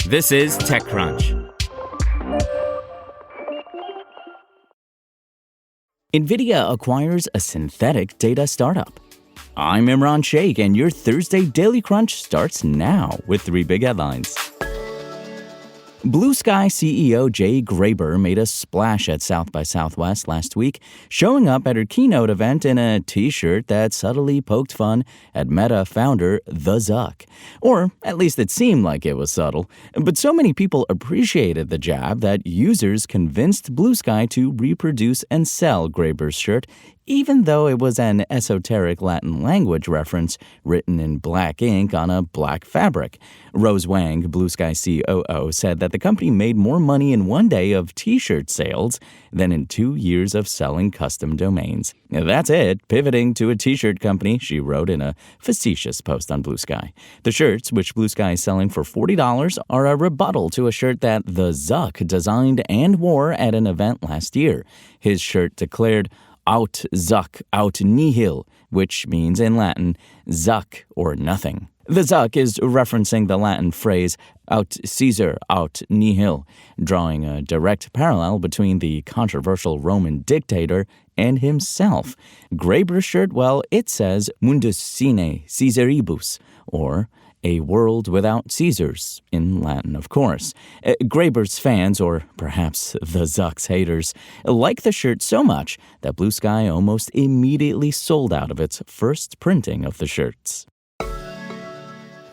This is TechCrunch. Nvidia acquires a synthetic data startup. I'm Imran Sheikh, and your Thursday Daily Crunch starts now with 3 big headlines. Bluesky CEO Jay Graber made a splash at South by Southwest last week, showing up at her keynote event in a t-shirt that subtly poked fun at Meta founder The Zuck. Or at least it seemed like it was subtle. But so many people appreciated the jab that users convinced Bluesky to reproduce and sell Graber's shirt, even though it was an esoteric Latin language reference written in black ink on a black fabric. Rose Wang, Bluesky COO, said that the company made more money in one day of t-shirt sales than in 2 years of selling custom domains. That's it, pivoting to a t-shirt company, she wrote in a facetious post on Bluesky. The shirts, which Bluesky is selling for $40, are a rebuttal to a shirt that The Zuck designed and wore at an event last year. His shirt declared, "Aut Zuck, aut nihil," which means in Latin, Zuck or nothing. The Zuck is referencing the Latin phrase aut Caesar, aut nihil, drawing a direct parallel between the controversial Roman dictator and himself. Graber's shirt, well, it says Mundus sine Caesaribus, or a world without Caesars, in Latin, of course. Graber's fans, or perhaps the Zuck's haters, like the shirt so much that Bluesky almost immediately sold out of its first printing of the shirts.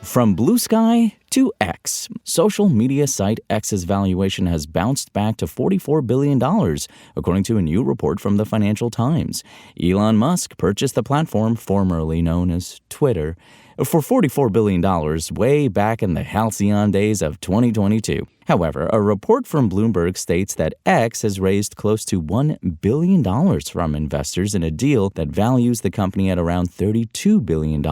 From Bluesky to X. Social media site X's valuation has bounced back to $44 billion, according to a new report from the Financial Times. Elon Musk purchased the platform, formerly known as Twitter, for $44 billion way back in the halcyon days of 2022. However, a report from Bloomberg states that X has raised close to $1 billion from investors in a deal that values the company at around $32 billion.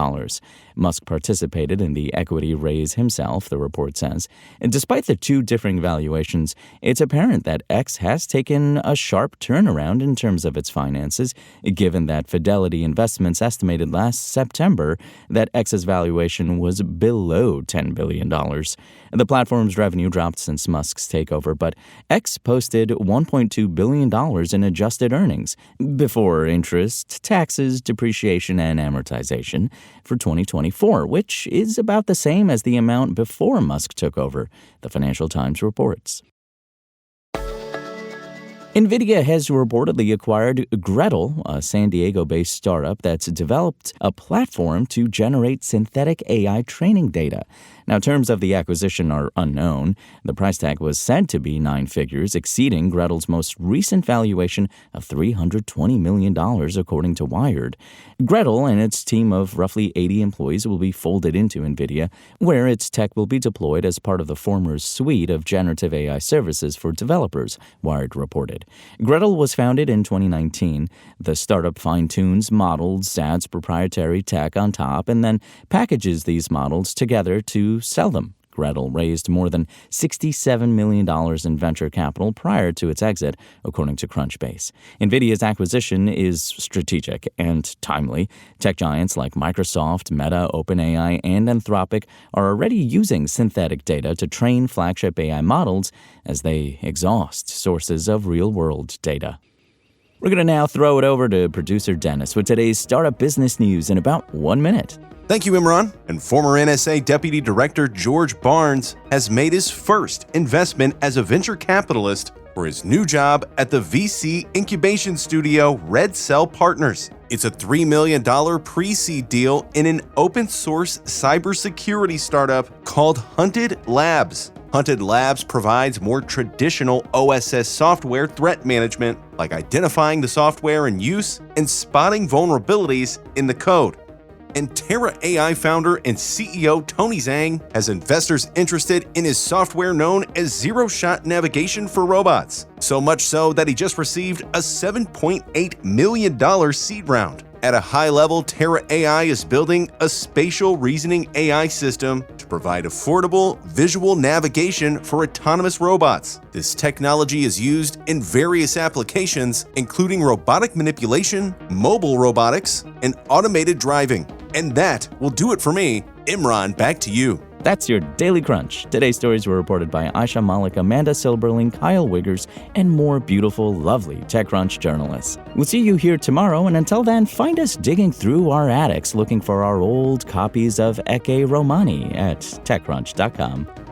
Musk participated in the equity raise himself, the report says. And despite the two differing valuations, it's apparent that X has taken a sharp turnaround in terms of its finances, given that Fidelity Investments estimated last September that X's valuation was below $10 billion. The platform's revenue dropped since Musk's takeover, but X posted $1.2 billion in adjusted earnings before interest, taxes, depreciation, and amortization for 2024, which is about the same as the amount before Musk took over, the Financial Times reports. Nvidia has reportedly acquired Gretel, a San Diego-based startup that's developed a platform to generate synthetic AI training data. Now, terms of the acquisition are unknown. The price tag was said to be 9 figures, exceeding Gretel's most recent valuation of $320 million, according to Wired. Gretel and its team of roughly 80 employees will be folded into Nvidia, where its tech will be deployed as part of the former suite of generative AI services for developers, Wired reported. Gretel was founded in 2019. The startup fine-tunes models, adds proprietary tech on top, and then packages these models together to sell them. Gretel raised more than $67 million in venture capital prior to its exit, according to Crunchbase. Nvidia's acquisition is strategic and timely. Tech giants like Microsoft, Meta, OpenAI, and Anthropic are already using synthetic data to train flagship AI models as they exhaust sources of real-world data. We're going to now throw it over to producer Dennis with today's startup business news in about 1 minute. Thank you, Imran. And former NSA Deputy Director George Barnes has made his first investment as a venture capitalist for his new job at the VC incubation studio Red Cell Partners. It's a $3 million pre-seed deal in an open-source cybersecurity startup called Hunted Labs. Hunted Labs provides more traditional OSS software threat management, like identifying the software in use and spotting vulnerabilities in the code. And Terra AI founder and CEO Tony Zhang has investors interested in his software known as zero-shot navigation for robots. So much so that he just received a $7.8 million seed round. At a high level, Terra AI is building a spatial reasoning AI system to provide affordable visual navigation for autonomous robots. This technology is used in various applications, including robotic manipulation, mobile robotics, and automated driving. And that will do it for me. Imran, back to you. That's your Daily Crunch. Today's stories were reported by Aisha Malik, Amanda Silberling, Kyle Wiggers, and more beautiful, lovely TechCrunch journalists. We'll see you here tomorrow, and until then, find us digging through our attics looking for our old copies of Ecce Romani at TechCrunch.com.